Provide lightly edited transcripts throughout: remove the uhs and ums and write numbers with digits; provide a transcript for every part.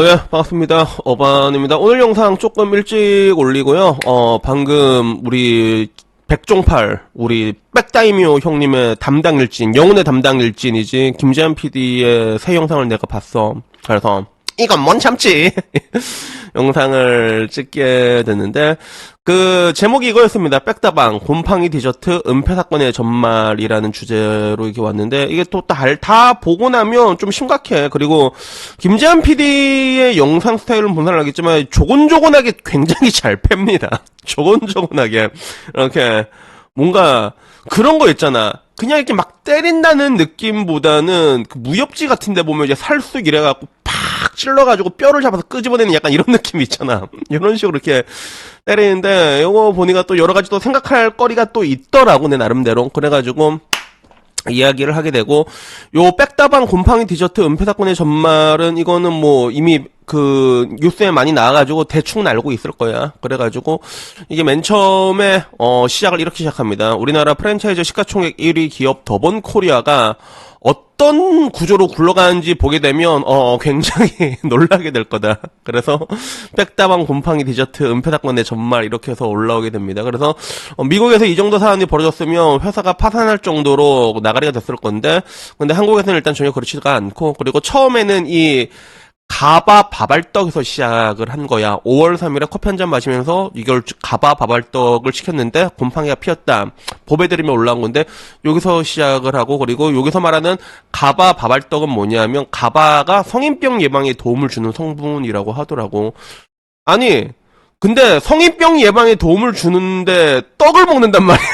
네, 반갑습니다. 어반입니다. 오늘 영상 조금 일찍 올리고요. 방금 우리 백종팔, 우리 백다이묘 형님의 담당 일진, 영혼의 담당 일진이지, 김재한 PD의 새 영상을 내가 봤어. 그래서, 이건 뭔 참지? 영상을 찍게 됐는데, 그, 제목이 이거였습니다. 백다방, 곰팡이 디저트, 은폐 사건의 전말이라는 주제로 이렇게 왔는데, 이게 또 다 보고 나면 좀 심각해. 그리고, 김재한 PD의 영상 스타일은 본 사람 알겠지만, 조곤조곤하게 굉장히 잘 팹니다. 조곤조곤하게. 이렇게, 뭔가, 그런 거 있잖아. 그냥 이렇게 막 때린다는 느낌보다는, 그 무협지 같은 데 보면 이제 살쑥 이래갖고, 팍 찔러가지고 뼈를 잡아서 끄집어내는 약간 이런 느낌이 있잖아. 이런 식으로 이렇게 때리는데, 요거 보니까 또 여러 가지 또 생각할 거리가 또 있더라고, 내 나름대로. 그래가지고, 이야기를 하게 되고, 요 백다방 곰팡이 디저트 은폐 사건의 전말은 이거는 뭐 이미 그 뉴스에 많이 나와가지고 대충 알고 있을 거야. 그래가지고 이게 맨 처음에 시작을 이렇게 시작합니다. 우리나라 프랜차이즈 시가총액 1위 기업 더본코리아가 어떤 구조로 굴러가는지 보게 되면 굉장히 놀라게 될 거다. 그래서 백다방 곰팡이 디저트 은폐 사건의 전말 이렇게 해서 올라오게 됩니다. 그래서 미국에서 이 정도 사안이 벌어졌으면 회사가 파산할 정도로 나가리가 됐을 건데, 근데 한국에서는 일단 전혀 그렇지가 않고, 그리고 처음에는 이 가바 바발떡에서 시작을 한 거야. 5월 3일에 커피 한 잔 마시면서 이걸 가바 바발떡을 시켰는데 곰팡이가 피었다. 보배드리며 올라온 건데 여기서 시작을 하고, 그리고 여기서 말하는 가바 바발떡은 뭐냐면 가바가 성인병 예방에 도움을 주는 성분이라고 하더라고. 아니 근데 성인병 예방에 도움을 주는데 떡을 먹는단 말이야.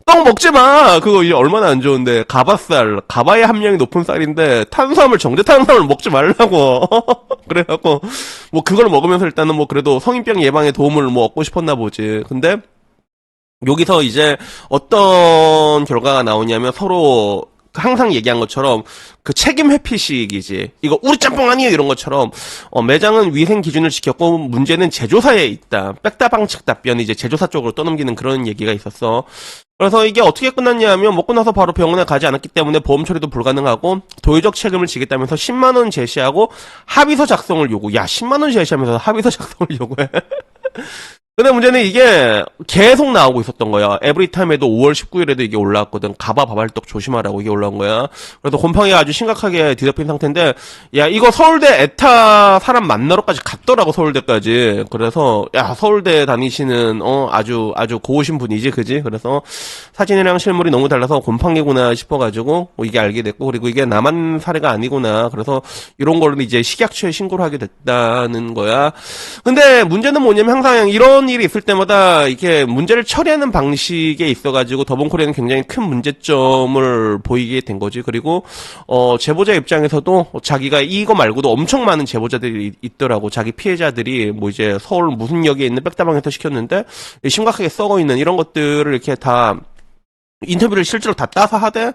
떡 먹지 마! 그거 이제 얼마나 안 좋은데. 가바쌀, 가바의 함량이 높은 쌀인데, 탄수화물, 정제탄수화물 먹지 말라고. 그래갖고, 뭐 그걸 먹으면서 일단은 뭐 그래도 성인병 예방에 도움을 뭐 얻고 싶었나 보지. 근데, 여기서 이제 어떤 결과가 나오냐면 서로, 항상 얘기한 것처럼 그 책임 회피식이지. 이거 우리 짬뽕 아니에요 이런 것처럼 매장은 위생 기준을 지켰고 문제는 제조사에 있다. 백다방 측 답변이 이제 제조사 쪽으로 떠넘기는 그런 얘기가 있었어. 그래서 이게 어떻게 끝났냐면 먹고 나서 바로 병원에 가지 않았기 때문에 보험 처리도 불가능하고 도의적 책임을 지겠다면서 10만 원 제시하고 합의서 작성을 요구. 야 10만 원 제시하면서 합의서 작성을 요구해. 근데 문제는 이게 계속 나오고 있었던 거야. 에브리타임에도 5월 19일에도 이게 올라왔거든. 가바 바발떡 조심하라고 이게 올라온 거야. 그래서 곰팡이가 아주 심각하게 뒤덮인 상태인데, 야 이거 서울대 에타 사람 만나러까지 갔더라고. 서울대까지. 그래서 야 서울대 다니시는 아주 고우신 분이지, 그지? 그래서 사진이랑 실물이 너무 달라서 곰팡이구나 싶어가지고 이게 알게 됐고, 그리고 이게 나만 사례가 아니구나. 그래서 이런 거를 이제 식약처에 신고를 하게 됐다는 거야. 근데 문제는 뭐냐면 항상 이런 일이 있을 때마다 이렇게 문제를 처리하는 방식에 있어가지고 더본코리아는 굉장히 큰 문제점을 보이게 된 거지. 그리고 제보자 입장에서도 자기가 이거 말고도 엄청 많은 제보자들이 있더라고. 자기 피해자들이 뭐 이제 서울 무슨 역에 있는 백다방에서 시켰는데 심각하게 썩어 있는 이런 것들을 이렇게 다 인터뷰를 실제로 다 따서 하대.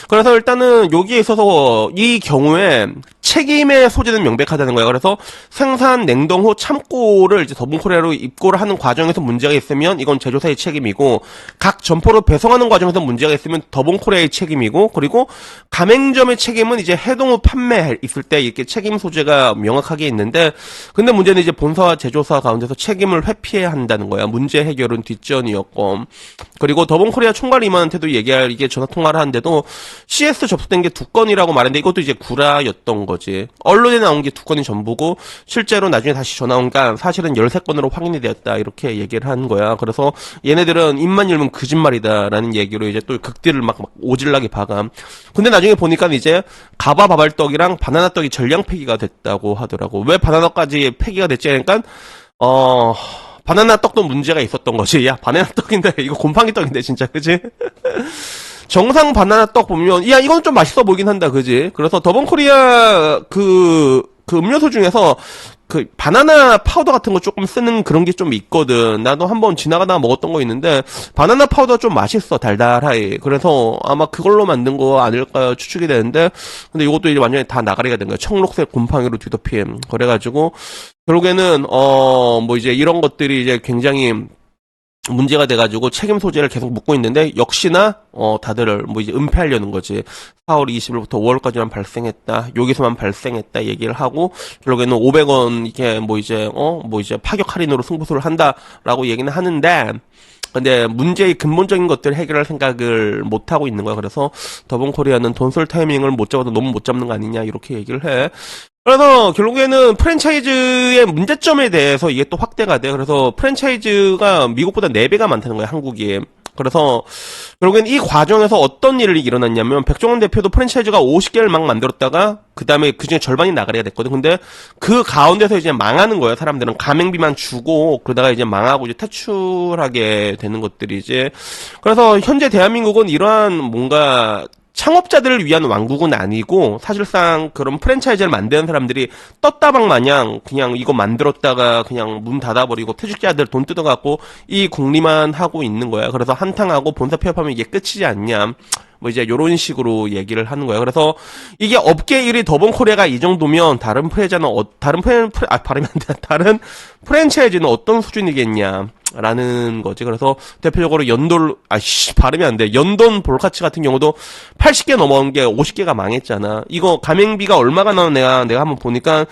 그래서 일단은 여기에 있어서 이 경우에 책임의 소재는 명백하다는 거야. 그래서 생산 냉동 후 창고를 이제 더본코리아로 입고를 하는 과정에서 문제가 있으면 이건 제조사의 책임이고, 각 점포로 배송하는 과정에서 문제가 있으면 더본코리아의 책임이고, 그리고 가맹점의 책임은 이제 해동 후 판매 있을 때 이렇게 책임 소재가 명확하게 있는데, 근데 문제는 이제 본사와 제조사 가운데서 책임을 회피해야 한다는 거야. 문제 해결은 뒷전이었고, 그리고 더본코리아 총괄 임원한테도 얘기할, 이게 전화 통화를 하는데도 CS 접수된 게 2건이라고 말했는데 이것도 이제 구라였던 거지. 언론에 나온 게 2건이 전부고 실제로 나중에 다시 전화 온니까 사실은 13건으로 확인이 되었다 이렇게 얘기를 하는 거야. 그래서 얘네들은 입만 열면 거짓말이다라는 얘기로 이제 또 극딜을 막 오질나게 박아. 근데 나중에 보니까 이제 가바 바발떡이랑 바나나 떡이 전량 폐기가 됐다고 하더라고. 왜 바나나까지 폐기가 됐지? 그러니까 바나나 떡도 문제가 있었던 거지. 야 바나나 떡인데 이거 곰팡이 떡인데 진짜, 그치? 정상 바나나 떡 보면 야 이건 좀 맛있어 보이긴 한다, 그지? 그래서 더본코리아 그 음료수 중에서 그 바나나 파우더 같은 거 조금 쓰는 그런 게 좀 있거든. 나도 한번 지나가다가 먹었던 거 있는데 바나나 파우더 좀 맛있어, 달달하게. 그래서 아마 그걸로 만든 거 아닐까 추측이 되는데, 근데 이것도 이제 완전히 다 나가리가 된 거야. 청록색 곰팡이로 뒤덮인. 그래가지고 결국에는 뭐 이제 이런 것들이 이제 굉장히 문제가 돼가지고 책임 소재를 계속 묻고 있는데 역시나 다들 뭐 이제 은폐하려는 거지. 4월 20일부터 5월까지만 발생했다. 여기서만 발생했다 얘기를 하고 결국에는 500원 이렇게 뭐 이제 파격 할인으로 승부수를 한다라고 얘기는 하는데 근데 문제의 근본적인 것들을 해결할 생각을 못 하고 있는 거야. 그래서 더본코리아는 돈 쓸 타이밍을 못 잡아도 너무 못 잡는 거 아니냐 이렇게 얘기를 해. 그래서 결국에는 프랜차이즈의 문제점에 대해서 이게 또 확대가 돼. 그래서 프랜차이즈가 미국보다 4배가 많다는 거야, 한국이. 그래서 결국엔 이 과정에서 어떤 일이 일어났냐면 백종원 대표도 프랜차이즈가 50개를 막 만들었다가 그 다음에 그중에 절반이 나가리가 됐거든. 근데 그 가운데서 이제 망하는 거야. 사람들은 가맹비만 주고 그러다가 이제 망하고 이제 퇴출하게 되는 것들이지. 그래서 현재 대한민국은 이러한 뭔가 창업자들을 위한 왕국은 아니고 사실상 그런 프랜차이즈를 만드는 사람들이 떴다방 마냥 그냥 이거 만들었다가 그냥 문 닫아버리고 퇴직자들 돈 뜯어갖고 이 궁리만 하고 있는 거야. 그래서 한탕하고 본사 폐업하면 이게 끝이지 않냐. 뭐 이제 요런 식으로 얘기를 하는 거야. 그래서 이게 업계 1위 더본코리아가 이 정도면 다른 발음이 안 돼. 다른 프랜차이즈는 어떤 수준이겠냐라는 거지. 그래서 대표적으로 발음이 안 돼. 연돈 볼카치 같은 경우도 80개 넘어온 게 50개가 망했잖아. 이거 가맹비가 얼마가 나오나 내가 한번 보니까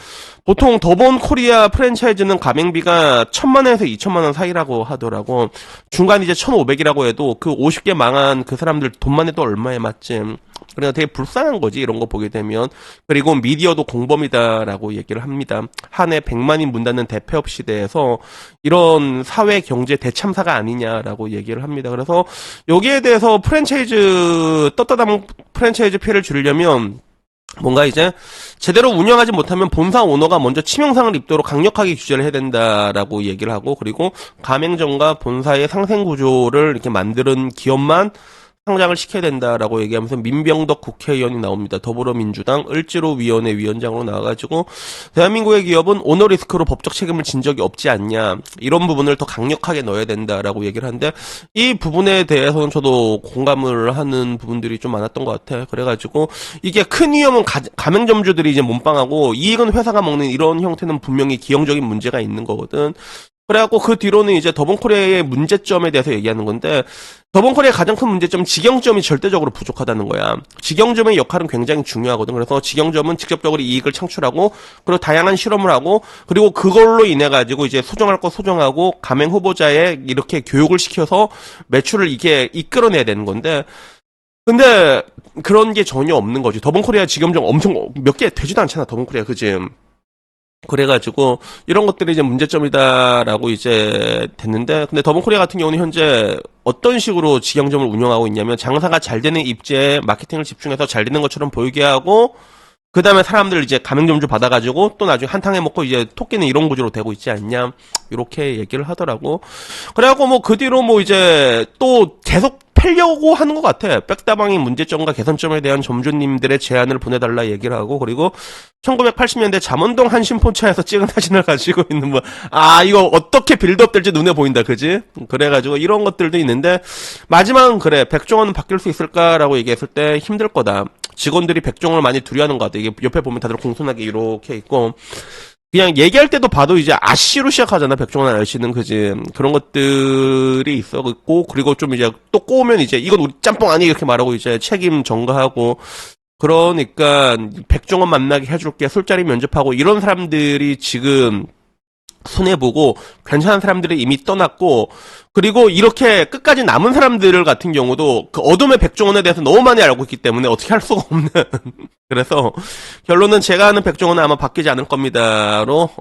보통 더본코리아 프랜차이즈는 가맹비가 1,000만원에서 2,000만원 사이라고 하더라고. 중간 이제 1,500이라고 해도 그 50개 망한 그 사람들 돈만 해도 얼마에 맞지. 그러니까 되게 불쌍한 거지, 이런 거 보게 되면. 그리고 미디어도 공범이다라고 얘기를 합니다. 한 해 100만인 문 닫는 대폐업 시대에서 이런 사회 경제 대참사가 아니냐라고 얘기를 합니다. 그래서 여기에 대해서 떳떳한 프랜차이즈 피해를 줄이려면 뭔가 이제 제대로 운영하지 못하면 본사 오너가 먼저 치명상을 입도록 강력하게 규제를 해야 된다라고 얘기를 하고, 그리고 가맹점과 본사의 상생 구조를 이렇게 만드는 기업만 상장을 시켜야 된다라고 얘기하면서 민병덕 국회의원이 나옵니다. 더불어민주당 을지로위원회 위원장으로 나와가지고 대한민국의 기업은 오너 리스크로 법적 책임을 진 적이 없지 않냐, 이런 부분을 더 강력하게 넣어야 된다라고 얘기를 하는데 이 부분에 대해서는 저도 공감을 하는 부분들이 좀 많았던 것 같아. 그래가지고 이게 큰 위험은 가맹점주들이 이제 몸빵하고 이익은 회사가 먹는 이런 형태는 분명히 기형적인 문제가 있는 거거든. 그래갖고 그 뒤로는 이제 더본코리아의 문제점에 대해서 얘기하는 건데, 더본코리아의 가장 큰 문제점은 직영점이 절대적으로 부족하다는 거야. 직영점의 역할은 굉장히 중요하거든. 그래서 직영점은 직접적으로 이익을 창출하고, 그리고 다양한 실험을 하고, 그리고 그걸로 인해 가지고 이제 소정할 거 소정하고 가맹 후보자에 이렇게 교육을 시켜서 매출을 이게 이끌어내야 되는 건데, 근데 그런 게 전혀 없는 거지. 더본코리아 직영점 엄청 몇 개 되지도 않잖아, 더본코리아, 그지? 그래가지고 이런 것들이 이제 문제점이다라고 이제 됐는데, 근데 더본코리아 같은 경우는 현재 어떤 식으로 직영점을 운영하고 있냐면 장사가 잘 되는 입지에 마케팅을 집중해서 잘 되는 것처럼 보이게 하고, 그 다음에 사람들 이제 가맹점주 받아가지고 또 나중에 한탕해 먹고 이제 토끼는 이런 구조로 되고 있지 않냐, 이렇게 얘기를 하더라고. 그래갖고 뭐 그 뒤로 뭐 이제 또 계속 팔려고 하는 것 같아. 백다방의 문제점과 개선점에 대한 점주님들의 제안을 보내달라 얘기를 하고, 그리고 1980년대 잠원동 한신포차에서 찍은 사진을 가지고 있는 이거 어떻게 빌드업 될지 눈에 보인다, 그지? 그래가지고 이런 것들도 있는데, 마지막은 그래, 백종원은 바뀔 수 있을까라고 얘기했을 때 힘들 거다. 직원들이 백종원을 많이 두려워하는 것 같아. 이게 옆에 보면 다들 공손하게 이렇게 있고, 그냥 얘기할 때도 봐도 이제 아씨로 시작하잖아, 백종원 아저씨는, 그지? 그런 것들이 있었고, 그리고 좀 이제 또 꼬우면 이제 이건 우리 짬뽕 아니 이렇게 말하고 이제 책임 전가하고, 그러니까 백종원 만나게 해줄게, 술자리 면접하고, 이런 사람들이 지금 손해보고 괜찮은 사람들이 이미 떠났고, 그리고 이렇게 끝까지 남은 사람들 같은 경우도 그 어둠의 백종원에 대해서 너무 많이 알고 있기 때문에 어떻게 할 수가 없는 그래서 결론은 제가 아는 백종원은 아마 바뀌지 않을 겁니다로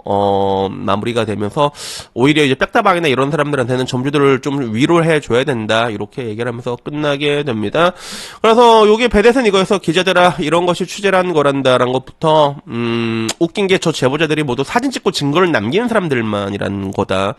마무리가 되면서, 오히려 이제 백다방이나 이런 사람들한테는 점주들을 좀 위로해 줘야 된다, 이렇게 얘기를 하면서 끝나게 됩니다. 그래서 요게 배대선 이거에서 기자들아 이런 것이 취재란 거란다라는 것부터 웃긴 게 저 제보자들이 모두 사진 찍고 증거를 남기는 사람들만이라는 거다.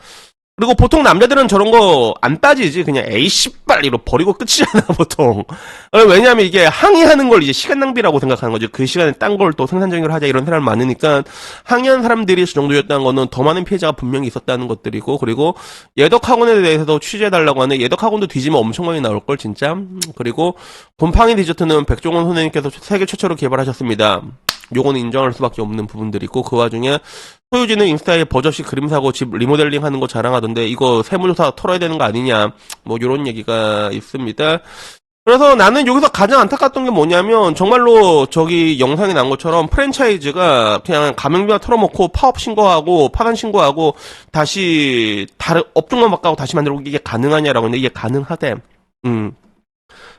그리고 보통 남자들은 저런 거 안 따지지. 그냥 에이씨발 이로 버리고 끝이잖아, 보통. 왜냐면 이게 항의하는 걸 이제 시간 낭비라고 생각하는 거죠. 그 시간에 딴 걸 또 생산적으로 하자, 이런 사람이 많으니까 항의한 사람들이 저 정도였다는 거는 더 많은 피해자가 분명히 있었다는 것들이고, 그리고 예덕학원에 대해서도 취재해달라고 하는데 예덕학원도 뒤지면 엄청 많이 나올걸, 진짜. 그리고 곰팡이 디저트는 백종원 선생님께서 세계 최초로 개발하셨습니다. 요거는 인정할 수밖에 없는 부분들이 있고, 그 와중에 소유진은 인스타에 버젓이 그림 사고 집 리모델링 하는 거 자랑하던데 이거 세무조사 털어야 되는 거 아니냐, 뭐 요런 얘기가 있습니다. 그래서 나는 여기서 가장 안타까웠던 게 뭐냐면, 정말로 저기 영상에 난 것처럼 프랜차이즈가 그냥 가맹비만 털어놓고 파업 신고하고 파산 신고하고 다시 다른 업종만 바꿔고 다시 만들고 이게 가능하냐라고 했는데 이게 가능하대.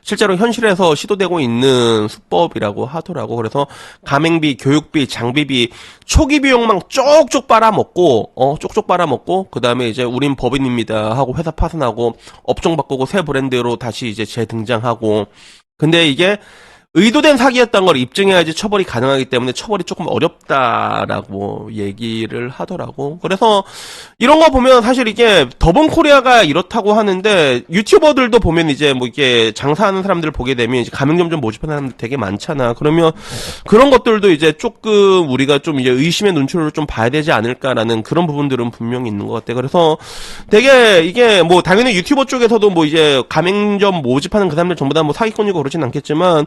실제로 현실에서 시도되고 있는 수법이라고 하더라고. 그래서 가맹비, 교육비, 장비비, 초기 비용만 쪽쪽 빨아먹고, 쪽쪽 빨아먹고, 그 다음에 이제 우린 법인입니다 하고 회사 파산하고, 업종 바꾸고 새 브랜드로 다시 이제 재등장하고. 근데 이게 의도된 사기였던 걸 입증해야지 처벌이 가능하기 때문에 처벌이 조금 어렵다라고 얘기를 하더라고. 그래서 이런 거 보면 사실 이게 더본코리아가 이렇다고 하는데, 유튜버들도 보면 이제 뭐 이게 장사하는 사람들을 보게 되면 이제 가맹점점 모집하는 사람들 되게 많잖아. 그러면 그런 것들도 이제 조금 우리가 좀 이제 의심의 눈초리로 좀 봐야 되지 않을까라는 그런 부분들은 분명히 있는 것 같아. 그래서 되게 이게 뭐 당연히 유튜버 쪽에서도 뭐 이제 가맹점 모집하는 그 사람들 전부 다 뭐 사기꾼이고 그러진 않겠지만,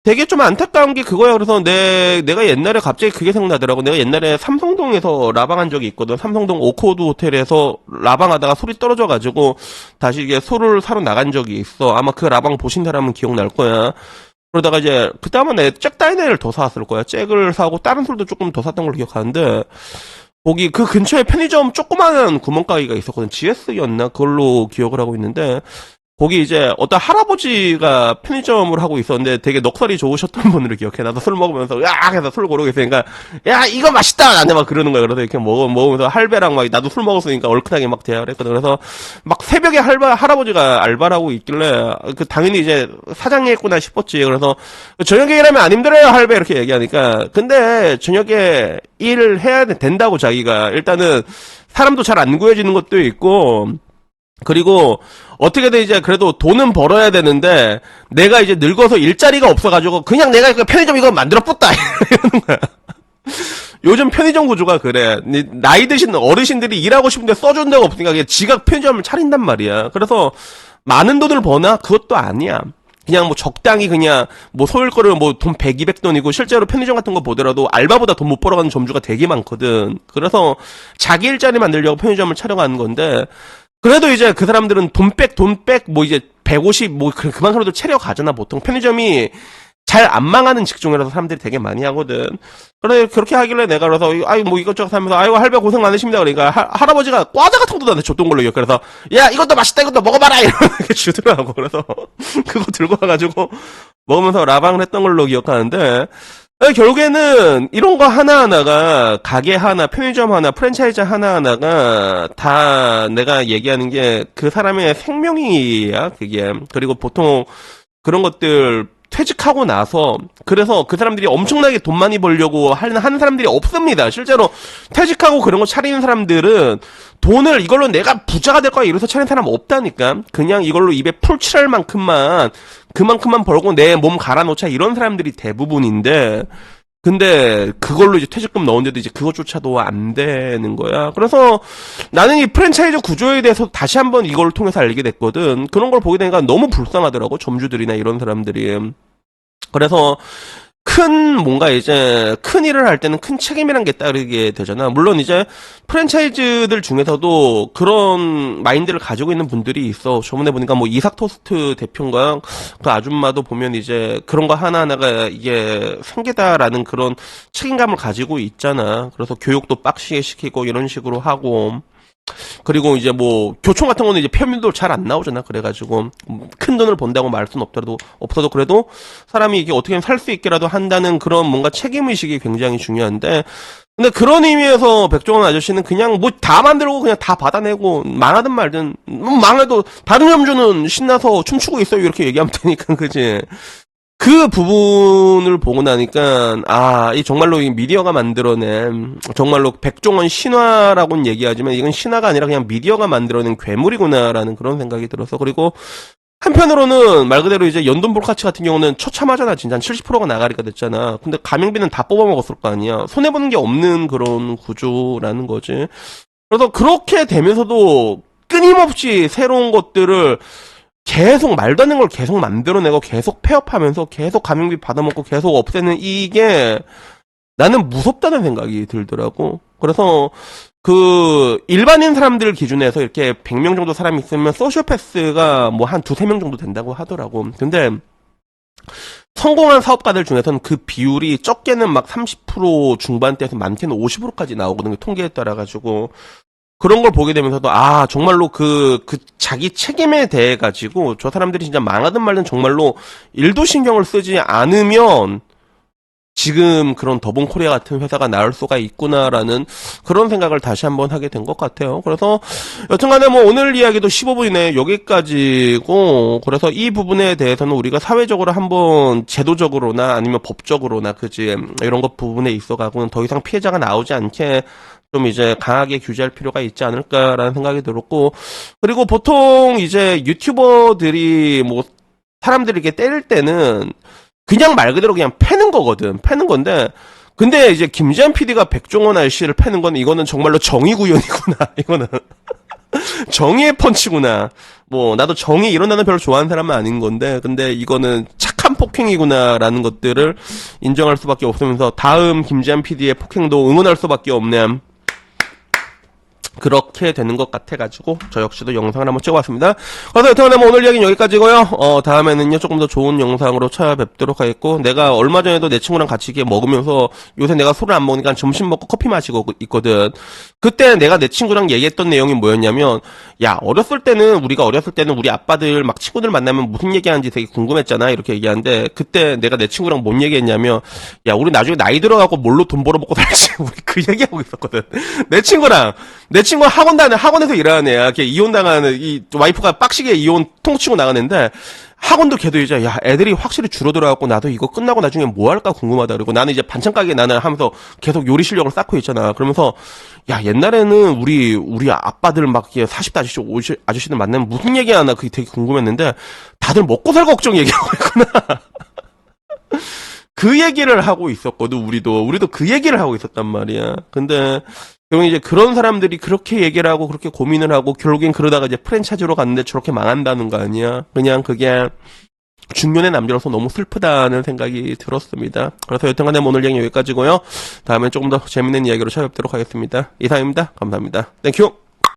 되게 좀 안타까운 게 그거야. 그래서 내가 옛날에 갑자기 그게 생각나더라고. 내가 옛날에 삼성동에서 라방한 적이 있거든. 삼성동 오코드 호텔에서 라방하다가 소리 떨어져가지고 다시 이게 소를 사러 나간 적이 있어. 아마 그 라방 보신 사람은 기억날 거야. 그러다가 이제 그때 아마 내 잭다이네를 더 사왔을 거야. 잭을 사고 다른 술도 조금 더 샀던 걸로 기억하는데, 거기 그 근처에 편의점 조그마한 구멍가게가 있었거든. GS였나? 그걸로 기억을 하고 있는데, 거기 이제 어떤 할아버지가 편의점을 하고 있었는데 되게 넋살이 좋으셨던 분으로 기억해. 나도 술 먹으면서 야 해서 술 고르고 있으니까 야 이거 맛있다 나한테 막 그러는 거야. 그래서 이렇게 먹으면서 할배랑 막 나도 술 먹었으니까 얼큰하게 막 대화를 했거든. 그래서 막 새벽에 할아버지가 알바를 하고 있길래 그 당연히 이제 사장이 했구나 싶었지. 그래서 저녁에 일하면 안 힘들어요 할배 이렇게 얘기하니까, 근데 저녁에 일을 해야 된다고 자기가. 일단은 사람도 잘 안 구해지는 것도 있고, 그리고 어떻게든 이제 그래도 돈은 벌어야 되는데 내가 이제 늙어서 일자리가 없어가지고 그냥 내가 그 편의점 이거 만들어 뻗다 이러는 거야. 요즘 편의점 구조가 그래. 나이 드신 어르신들이 일하고 싶은데 써준 데가 없으니까 그냥 지가 편의점을 차린단 말이야. 그래서 많은 돈을 버나? 그것도 아니야. 그냥 뭐 적당히 그냥 뭐 소일거리로 뭐 돈 100, 200돈이고 실제로 편의점 같은 거 보더라도 알바보다 돈 못 벌어가는 점주가 되게 많거든. 그래서 자기 일자리 만들려고 편의점을 차려가는 건데, 그래도 이제 그 사람들은 돈 백, 뭐 이제 150, 뭐 그만큼으로도 체력하잖아, 보통. 편의점이 잘 안 망하는 직종이라서 사람들이 되게 많이 하거든. 그래, 그렇게 하길래 내가 그래서, 아이, 뭐 이것저것 하면서, 아이고, 할배 고생 많으십니다. 그러니까, 할아버지가 과자 같은 것도 나한테 줬던 걸로 기억. 그래서, 야, 이것도 맛있다, 이것도 먹어봐라! 이렇게 주더라고. 그래서, 그거 들고 와가지고, 먹으면서 라방을 했던 걸로 기억하는데, 결국에는 이런 거 하나하나가, 가게 하나, 편의점 하나, 프랜차이즈 하나하나가 다 내가 얘기하는 게 그 사람의 생명이야, 그게. 그리고 보통 그런 것들 퇴직하고 나서, 그래서 그 사람들이 엄청나게 돈 많이 벌려고 하는 사람들이 없습니다. 실제로 퇴직하고 그런 거 차리는 사람들은 돈을 이걸로 내가 부자가 될 거야 이래서 차리는 사람 없다니까. 그냥 이걸로 입에 풀 칠할 만큼만, 그만큼만 벌고 내 몸 갈아놓자 이런 사람들이 대부분인데, 근데 그걸로 이제 퇴직금 넣었는데도 이제 그것조차도 안 되는 거야. 그래서 나는 이 프랜차이즈 구조에 대해서 다시 한번 이걸 통해서 알게 됐거든. 그런 걸 보게 되니까 너무 불쌍하더라고, 점주들이나 이런 사람들이. 그래서 뭔가 이제 큰 일을 할 때는 큰 책임이란 게 따르게 되잖아. 물론 이제 프랜차이즈들 중에서도 그런 마인드를 가지고 있는 분들이 있어. 저번에 보니까 뭐 이삭 토스트 대표인가 그 아줌마도 보면 이제 그런 거 하나하나가 이게 생계다라는 그런 책임감을 가지고 있잖아. 그래서 교육도 빡시게 시키고 이런 식으로 하고, 그리고 이제 뭐 교총 같은 거는 이제 표면도 잘 안 나오잖아. 그래가지고 큰 돈을 번다고 말 수는 없어도 그래도 사람이 이게 어떻게든 살 수 있게라도 한다는 그런 뭔가 책임의식이 굉장히 중요한데, 근데 그런 의미에서 백종원 아저씨는 그냥 뭐 다 만들고 그냥 다 받아내고, 망하든 말든, 망해도 다른 점주는 신나서 춤추고 있어요 이렇게 얘기하면 되니까, 그지? 그 부분을 보고 나니까, 이 정말로 이 미디어가 만들어낸, 정말로 백종원 신화라고는 얘기하지만 이건 신화가 아니라 그냥 미디어가 만들어낸 괴물이구나라는 그런 생각이 들어서. 그리고 한편으로는 말 그대로 이제 연돈 볼카치 같은 경우는 처참하잖아. 진짜 한 70%가 나가리가 됐잖아. 근데 가맹비는 다 뽑아먹었을 거 아니야. 손해보는 게 없는 그런 구조라는 거지. 그래서 그렇게 되면서도 끊임없이 새로운 것들을 계속 말도 안 되는 걸 계속 만들어내고 계속 폐업하면서 계속 가맹비 받아먹고 계속 없애는, 이게 나는 무섭다는 생각이 들더라고. 그래서 그 일반인 사람들 기준에서 이렇게 100명 정도 사람이 있으면 소시오패스가 뭐 한 두세 명 정도 된다고 하더라고. 근데 성공한 사업가들 중에서는 그 비율이 적게는 막 30% 중반대에서 많게는 50%까지 나오거든요. 통계에 따라 가지고. 그런 걸 보게 되면서도, 아, 정말로 자기 책임에 대해 가지고, 저 사람들이 진짜 망하든 말든 정말로 일도 신경을 쓰지 않으면, 지금 그런 더본 코리아 같은 회사가 나올 수가 있구나라는 그런 생각을 다시 한번 하게 된 것 같아요. 그래서 여튼간에 뭐 오늘 이야기도 15분이네 여기까지고, 그래서 이 부분에 대해서는 우리가 사회적으로 한번 제도적으로나 아니면 법적으로나 그지 이런 것 부분에 있어가고는 더 이상 피해자가 나오지 않게 좀 이제 강하게 규제할 필요가 있지 않을까라는 생각이 들었고, 그리고 보통 이제 유튜버들이 뭐 사람들이 이렇게 때릴 때는 그냥 말 그대로 그냥 패는 거거든. 패는 건데, 근데 이제 김지한 PD가 백종원 아저씨를 패는 건 이거는 정말로 정의 구현이구나. 이거는 정의의 펀치구나. 뭐 나도 정의 이런 단어 별로 좋아하는 사람은 아닌 건데, 근데 이거는 착한 폭행이구나라는 것들을 인정할 수밖에 없으면서 다음 김지한 PD의 폭행도 응원할 수밖에 없는, 그렇게 되는 것 같아가지고 저 역시도 영상을 한번 찍어봤습니다. 그래서 여튼 뭐 오늘 이야기는 여기까지고요. 다음에는요 조금 더 좋은 영상으로 찾아뵙도록 하겠고, 내가 얼마 전에도 내 친구랑 같이 이렇게 먹으면서, 요새 내가 술을 안 먹으니까 점심 먹고 커피 마시고 있거든. 그때 내가 내 친구랑 얘기했던 내용이 뭐였냐면, 야, 우리가 어렸을 때는 우리 아빠들 막 친구들 만나면 무슨 얘기하는지 되게 궁금했잖아, 이렇게 얘기하는데, 그때 내가 내 친구랑 뭔 얘기했냐면, 야, 우리 나중에 나이 들어가고 뭘로 돈 벌어먹고 살지, 우리 그 얘기하고 있었거든. 내 친구가 학원에서 일하는 애야. 걔 이혼당하는, 이 와이프가 빡시게 이혼 통치고 나가는데, 학원도 걔도 이제, 야, 애들이 확실히 줄어들어갖고 나도 이거 끝나고 나중에 뭐 할까 궁금하다. 그리고 나는 이제 반찬 가게 나는 하면서 계속 요리 실력을 쌓고 있잖아. 그러면서, 야, 옛날에는 우리 아빠들 막 40대 아저씨, 50 아저씨들 만나면 무슨 얘기 하나 그게 되게 궁금했는데, 다들 먹고 살 걱정 얘기하고 있구나. 그 얘기를 하고 있었거든, 우리도 그 얘기를 하고 있었단 말이야. 근데, 그럼 이제 그런 사람들이 그렇게 얘기를 하고 그렇게 고민을 하고 결국엔 그러다가 이제 프랜차이즈로 갔는데 저렇게 망한다는 거 아니야? 그냥 그게 중년의 남자로서 너무 슬프다는 생각이 들었습니다. 그래서 여튼간에 오늘 얘기 여기까지고요. 다음에 조금 더 재밌는 이야기로 찾아뵙도록 하겠습니다. 이상입니다. 감사합니다. 땡큐!